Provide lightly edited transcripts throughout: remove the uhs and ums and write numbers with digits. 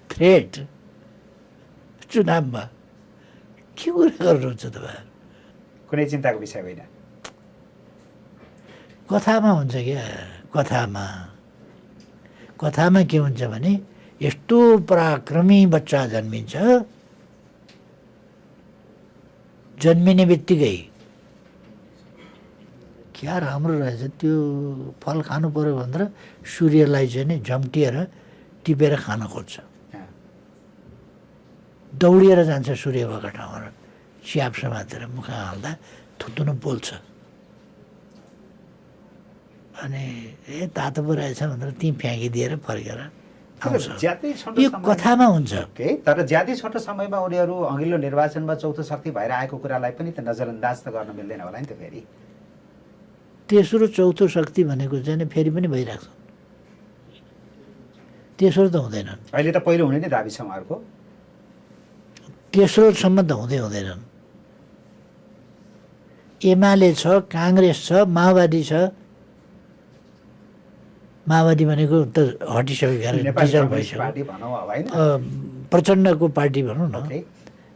Threat चुनावमा के कुरा गर्नुहुन्छ तपाईँ? कुनै चिन्ताको विषय होइन। कथामा हुन्छ क्या, कथामा के हुन्छ भने यस्तो पराक्रमी बच्चा जन्मिन्छ, जन्मिने बित्तिकै क्या राम्रो रहेछ त्यो फल खानु पर्यो भनेर सूर्यलाई चाहिँ नि झम्टिएर टिपेर खान खोज्छ, दौडिएर जान्छ सूर्य भएको ठाउँमा, च्याप समातेर मुखमा हाल्दा थुतुनु पोल्छ। अनि तातो पो रहेछ भनेर ती फ्याँकिदिएर फर्केर आउँछ। यो कथामा हुन्छ। तर ज्यादै छोटो समयमा उनीहरू अघिल्लो निर्वाचनमा चौथो शक्ति भएर आएको कुरालाई पनि त नजरअन्दाज त गर्न मिल्दैन होला नि त। फेरि तेस्रो चौथो शक्ति भनेको चाहिँ फेरि पनि भइरहेको छ, तेस्रो त हुँदैनन्। अहिले त पहिलो हुने नै दाबी छ उहाँहरूको, तेस्रोसम्म त हुँदैनन्। एमाले छ, काङ्ग्रेस छ, माओवादी छ। माओवादी भनेको त हटिसक्यो, डिजल भइसक्यो, प्रचण्डको पार्टी भनौँ न,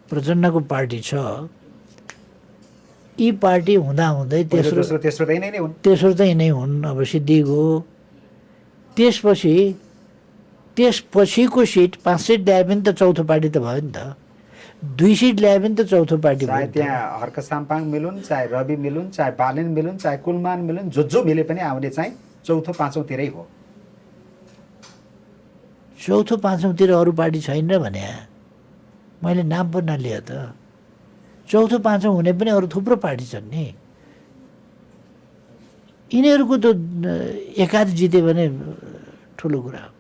प्रचण्डको पार्टी छ। यी पार्टी हुँदाहुँदै तेस्रो त यिनै हुन्। अब सिद्धिगो त्यसपछिको सिट 5 सिट ल्याए पनि त चौथो पार्टी त भयो नि त, 2 सिट ल्याए पनि त चौथो पार्टी भयो। चाहे त्यहाँ हर्क साम्पाङ मिलुन्, चाहे रवि मिलुन्, चाहे बालेन मिलुन्, चाहे कुलमान मिलुन्, जो मिले पनि आउने चाहिँ चौथो पाँचौँतिरै हो। चौथो पाँचौँतिर अरू पार्टी छैन र भने मैले नाम पो नलिएँ त। चौथो पाँचौँ हुने पनि अरू थुप्रो पार्टी छन् नि। यिनीहरूको त एकाध जित्यो भने ठुलो कुरा हो।